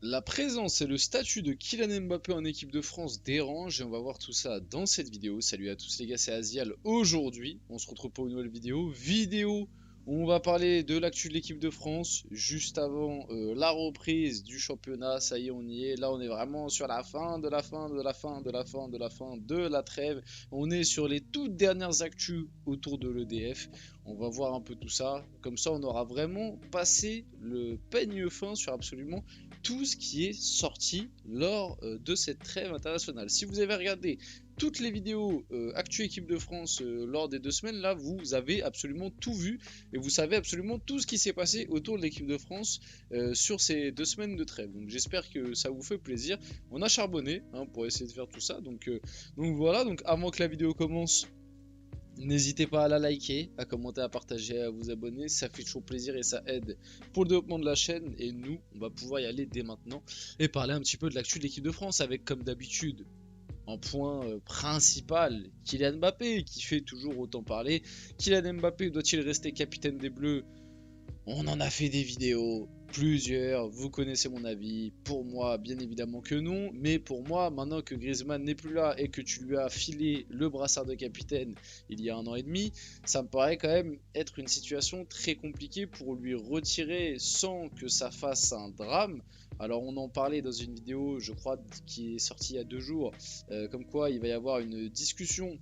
La présence et le statut de Kylian Mbappé en équipe de France dérange et on va voir tout ça dans cette vidéo. Salut à tous les gars, c'est Azial. Aujourd'hui, on se retrouve pour une nouvelle vidéo où on va parler de l'actu de l'équipe de France juste avant la reprise du championnat. Ça y est, on y est. Là, on est vraiment sur la fin de la fin de la fin de la fin de la fin de la trêve. On est sur les toutes dernières actus autour de l'EDF. On va voir un peu tout ça. Comme ça, on aura vraiment passé le peigne fin sur absolument tout ce qui est sorti lors de cette trêve internationale. Si vous avez regardé toutes les vidéos actu équipe de France lors des 2 semaines, là vous avez absolument tout vu et vous savez absolument tout ce qui s'est passé autour de l'équipe de France sur ces 2 semaines de trêve. Donc j'espère que ça vous fait plaisir. On a charbonné pour essayer de faire tout ça. Donc voilà, donc avant que la vidéo commence, n'hésitez pas à la liker, à commenter, à partager, à vous abonner, ça fait toujours plaisir et ça aide pour le développement de la chaîne. Et nous, on va pouvoir y aller dès maintenant et parler un petit peu de l'actu de l'équipe de France avec, comme d'habitude, en point principal, Kylian Mbappé qui fait toujours autant parler. Kylian Mbappé doit-il rester capitaine des Bleus? On en a fait des vidéos, plusieurs, vous connaissez mon avis. Pour moi, bien évidemment que non, mais pour moi, maintenant que Griezmann n'est plus là et que tu lui as filé le brassard de capitaine il y a 1 an et demi, ça me paraît quand même être une situation très compliquée pour lui retirer sans que ça fasse un drame. Alors on en parlait dans une vidéo, je crois, qui est sortie il y a 2 jours, comme quoi il va y avoir une discussion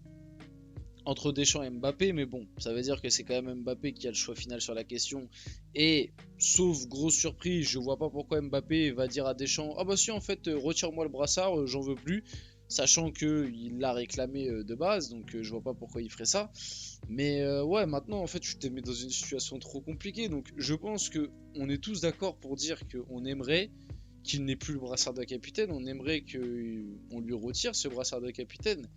entre Deschamps et Mbappé, mais bon, ça veut dire que c'est quand même Mbappé qui a le choix final sur la question. Et sauf grosse surprise, je vois pas pourquoi Mbappé va dire à Deschamps: ah bah si, en fait, retire-moi le brassard, j'en veux plus. Sachant qu'il l'a réclamé de base, donc je vois pas pourquoi il ferait ça. Mais ouais, maintenant en fait, tu t'es mis dans une situation trop compliquée. Donc je pense que on est tous d'accord pour dire qu'on aimerait qu'il n'ait plus le brassard de capitaine. On aimerait qu'on lui retire ce brassard de capitaine.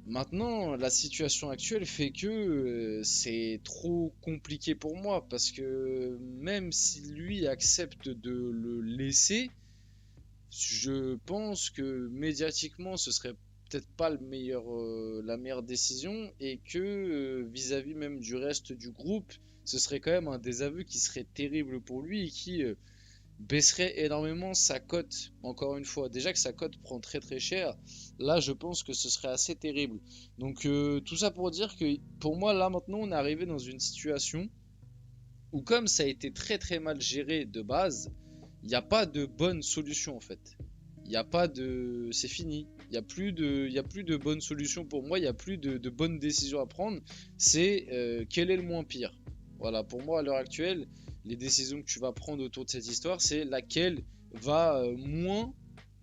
Maintenant, la situation actuelle fait que c'est trop compliqué pour moi parce que même si lui accepte de le laisser, je pense que médiatiquement ce serait peut-être pas la meilleure décision et que vis-à-vis même du reste du groupe, ce serait quand même un désaveu qui serait terrible pour lui et qui baisserait énormément sa cote. Encore une fois, déjà que sa cote prend très très cher, là je pense que ce serait assez terrible. Donc tout ça pour dire que pour moi là maintenant on est arrivé dans une situation où comme ça a été très très mal géré de base, il n'y a pas de bonne solution en fait. Il n'y a pas de... C'est fini. Il y a plus de bonne solution pour moi, il n'y a plus de bonnes décisions à prendre. C'est quel est le moins pire. Voilà, pour moi à l'heure actuelle, les décisions que tu vas prendre autour de cette histoire, c'est laquelle va moins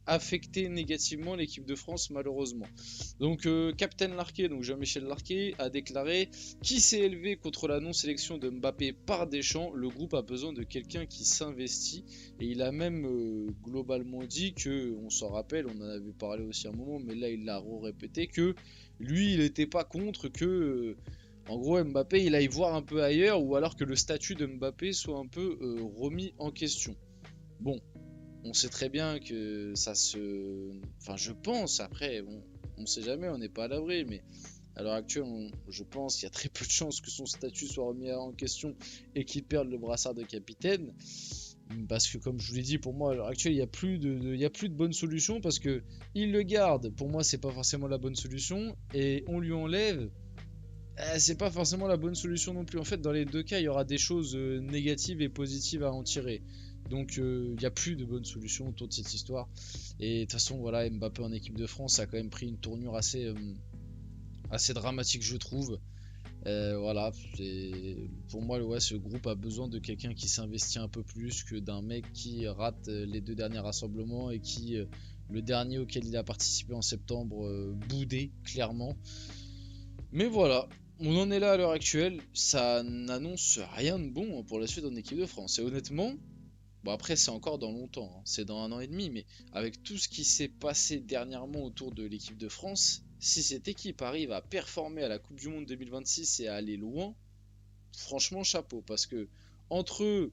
affecter négativement l'équipe de France malheureusement. Donc Captain Larquet, donc Jean-Michel Larquet, a déclaré: qui s'est élevé contre la non-sélection de Mbappé par Deschamps, le groupe a besoin de quelqu'un qui s'investit. Et il a même globalement dit que, on s'en rappelle, on en avait parlé aussi un moment, mais là il l'a répété, que lui il n'était pas contre que en gros Mbappé il aille voir un peu ailleurs, ou alors que le statut de Mbappé soit un peu remis en question. Bon, on sait très bien que ça se... Enfin, je pense, après, on sait jamais, on n'est pas à l'abri, mais à l'heure actuelle, je pense qu'il y a très peu de chances que son statut soit remis en question et qu'il perde le brassard de capitaine. Parce que, comme je vous l'ai dit, pour moi, à l'heure actuelle, il n'y a plus de bonne solution, parce que il le garde. Pour moi, c'est pas forcément la bonne solution, et on lui enlève. C'est pas forcément la bonne solution non plus. En fait, dans les 2 cas, il y aura des choses négatives et positives à en tirer. Donc, il n'y a plus de bonne solution autour de cette histoire. Et de toute façon, voilà, Mbappé en équipe de France a quand même pris une tournure assez dramatique, je trouve. Voilà, pour moi, ouais, ce groupe a besoin de quelqu'un qui s'investit un peu plus que d'un mec qui rate les 2 derniers rassemblements et qui, le dernier auquel il a participé en septembre, boudé clairement. Mais voilà, on en est là à l'heure actuelle, ça n'annonce rien de bon pour la suite en équipe de France. Et honnêtement, bon après c'est encore dans longtemps, c'est dans 1 an et demi, mais avec tout ce qui s'est passé dernièrement autour de l'équipe de France, si cette équipe arrive à performer à la Coupe du Monde 2026 et à aller loin, franchement chapeau. Parce que entre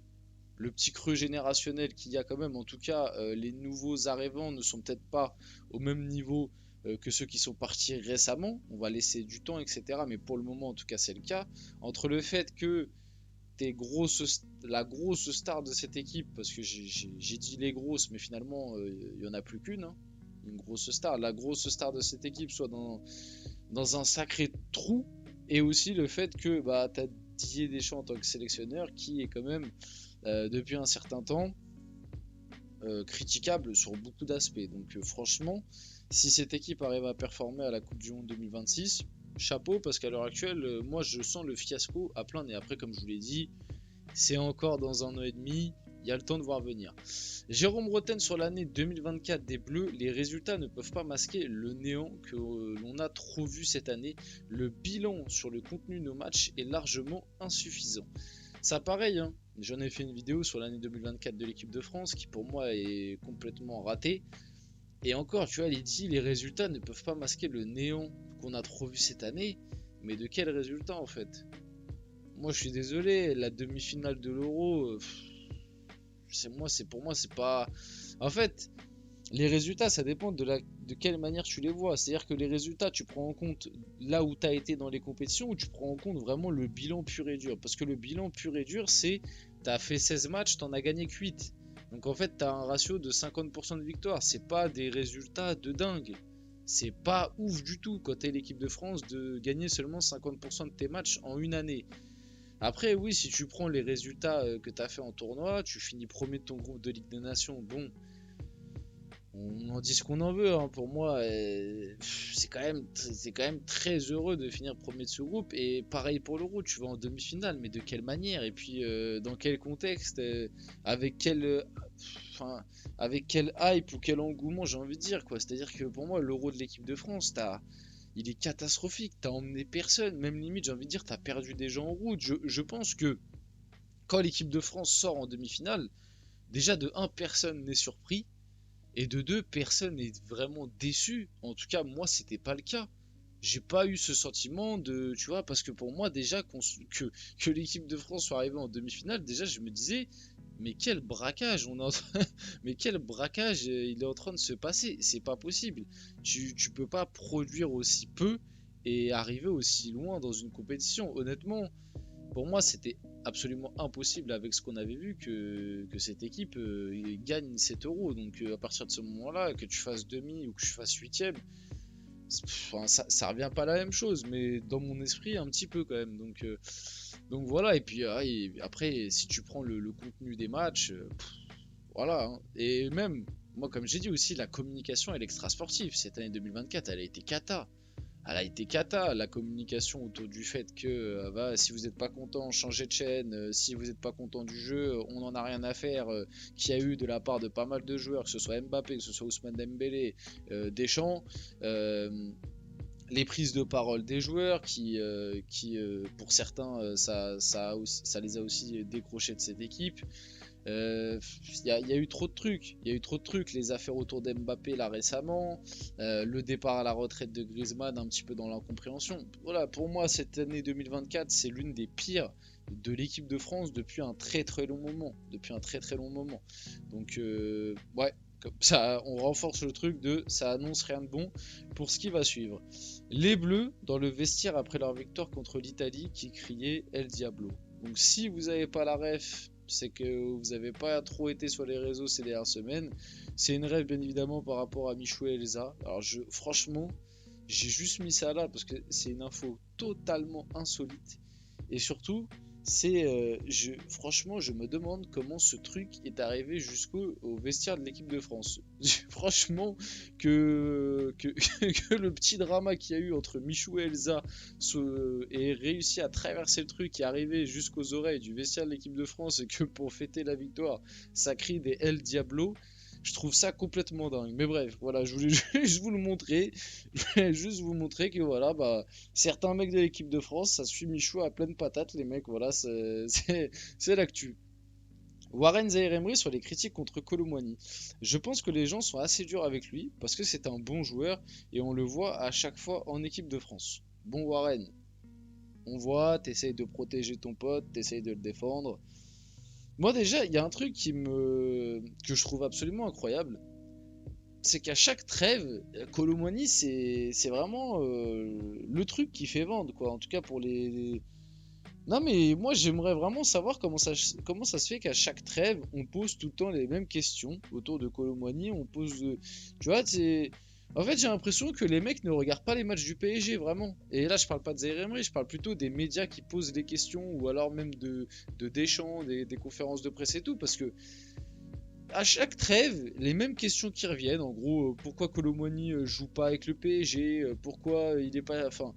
le petit creux générationnel qu'il y a quand même, en tout cas les nouveaux arrivants ne sont peut-être pas au même niveau que ceux qui sont partis récemment, on va laisser du temps, etc. Mais pour le moment, en tout cas, c'est le cas. Entre le fait que c'était la grosse star de cette équipe, parce que j'ai dit les grosses, mais finalement, il n'y en a plus qu'une, hein. Une grosse star. La grosse star de cette équipe soit dans un sacré trou, et aussi le fait que bah, tu as Didier Deschamps en tant que sélectionneur, qui est quand même, depuis un certain temps, critiquable sur beaucoup d'aspects. Donc franchement, si cette équipe arrive à performer à la Coupe du Monde 2026, chapeau, parce qu'à l'heure actuelle, moi je sens le fiasco à plein nez. Après, comme je vous l'ai dit, c'est encore dans un an et demi, il y a le temps de voir venir. Jérôme Roten sur l'année 2024 des Bleus, les résultats ne peuvent pas masquer le néant que l'on a trop vu cette année. Le bilan sur le contenu de nos matchs est largement insuffisant. Ça pareil, hein. J'en ai fait une vidéo sur l'année 2024 de l'équipe de France qui pour moi est complètement ratée. Et encore, tu vois, les résultats ne peuvent pas masquer le néant qu'on a trop vu cette année. Mais de quels résultats en fait? Moi je suis désolé, la demi-finale de l'Euro, pour moi c'est pas... En fait, les résultats ça dépend de quelle manière tu les vois. C'est-à-dire que les résultats tu prends en compte là où tu as été dans les compétitions, ou tu prends en compte vraiment le bilan pur et dur. Parce que le bilan pur et dur, c'est tu as fait 16 matchs, tu en as gagné que 8. Donc en fait tu as un ratio de 50% de victoire. C'est pas des résultats de dingue. C'est pas ouf du tout quand tu es l'équipe de France de gagner seulement 50% de tes matchs en une année. Après, oui, si tu prends les résultats que tu as fait en tournoi, tu finis premier de ton groupe de Ligue des Nations. Bon, on en dit ce qu'on en veut, hein. Pour moi, c'est quand même très heureux de finir premier de ce groupe. Et pareil pour l'Euro, tu vas en demi-finale, mais de quelle manière? Et puis, dans quel contexte? Avec quel, enfin, avec quel hype ou quel engouement, j'ai envie de dire, quoi. C'est-à-dire que pour moi, l'Euro de l'équipe de France, il est catastrophique. T'as emmené personne. Même limite, j'ai envie de dire, t'as perdu des gens en route. Je pense que quand l'équipe de France sort en demi-finale, déjà de un, personne n'est surpris. Et de deux, personne n'est vraiment déçu. En tout cas, moi, c'était pas le cas. J'ai pas eu ce sentiment de, tu vois, parce que pour moi, déjà, que l'équipe de France soit arrivée en demi-finale, déjà, je me disais, mais quel braquage mais quel braquage il est en train de se passer. C'est pas possible. Tu peux pas produire aussi peu et arriver aussi loin dans une compétition. Honnêtement, pour moi, c'était absolument impossible avec ce qu'on avait vu que cette équipe gagne 7 euros. Donc à partir de ce moment-là, que tu fasses demi ou que je fasse huitième, enfin, ça revient pas à la même chose, mais dans mon esprit un petit peu quand même. Donc voilà, et puis après, si tu prends le contenu des matchs, voilà, hein. Et même, moi comme j'ai dit aussi, la communication elle est extra sportive. Cette année 2024, elle a été cata. Elle a été cata, la communication autour du fait que si vous n'êtes pas content, changez de chaîne, si vous n'êtes pas content du jeu, on n'en a rien à faire, qu'il y a eu de la part de pas mal de joueurs, que ce soit Mbappé, que ce soit Ousmane Dembélé, Deschamps, les prises de parole des joueurs qui pour certains, ça les a aussi décrochés de cette équipe. Il y a eu trop de trucs. Il y a eu trop de trucs. Les affaires autour d'Mbappé là récemment, le départ à la retraite de Griezmann, un petit peu dans l'incompréhension. Voilà, pour moi, cette année 2024, c'est l'une des pires de l'équipe de France depuis un très très long moment. Depuis un très très long moment. Donc, ouais. Comme ça, on renforce le truc de ça annonce rien de bon pour ce qui va suivre. Les Bleus, dans le vestiaire après leur victoire contre l'Italie, qui criaient El Diablo. Donc si vous n'avez pas la ref, c'est que vous n'avez pas trop été sur les réseaux ces dernières semaines. C'est une ref bien évidemment par rapport à Michou et Elsa. Alors franchement, j'ai juste mis ça là parce que c'est une info totalement insolite. Et surtout, franchement, je me demande comment ce truc est arrivé jusqu'au vestiaire de l'équipe de France. Franchement, que le petit drama qu'il y a eu entre Michou et Elsa ait réussi à traverser le truc et arriver jusqu'aux oreilles du vestiaire de l'équipe de France, et que pour fêter la victoire, ça crie des El Diablo. Je trouve ça complètement dingue. Mais bref, voilà, je voulais juste vous le montrer. Je voulais juste vous montrer que voilà, bah, certains mecs de l'équipe de France, ça suit Michou à pleine patate, les mecs, voilà, c'est l'actu. Warren Zaïre-Emery sur les critiques contre Kolo Muani. Je pense que les gens sont assez durs avec lui parce que c'est un bon joueur et on le voit à chaque fois en équipe de France. Bon Warren, on voit, t'essayes de protéger ton pote, t'essayes de le défendre. Moi déjà, il y a un truc que je trouve absolument incroyable, c'est qu'à chaque trêve, Kolo Muani, c'est vraiment le truc qui fait vendre, quoi. En tout cas pour Non mais moi j'aimerais vraiment savoir comment ça se fait qu'à chaque trêve on pose tout le temps les mêmes questions autour de Kolo Muani, on pose tu vois c'est en fait j'ai l'impression que les mecs ne regardent pas les matchs du PSG vraiment. Et là je parle pas de Zaïre Emery, je parle plutôt des médias qui posent les questions ou alors même de Deschamps, des conférences de presse et tout parce que à chaque trêve, les mêmes questions qui reviennent en gros pourquoi Kolo Muani joue pas avec le PSG, pourquoi il est pas enfin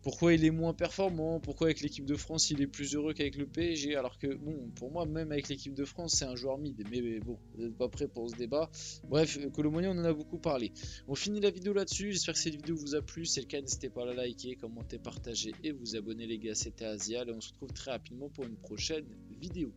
pourquoi il est moins performant, pourquoi avec l'équipe de France il est plus heureux qu'avec le PSG, alors que bon, pour moi même avec l'équipe de France c'est un joueur mid, mais bon, vous n'êtes pas prêts pour ce débat. Bref, Kolo Muani on en a beaucoup parlé. On finit la vidéo là-dessus, j'espère que cette vidéo vous a plu, si c'est le cas n'hésitez pas à la liker, commenter, partager et vous abonner les gars, c'était Asial et on se retrouve très rapidement pour une prochaine vidéo.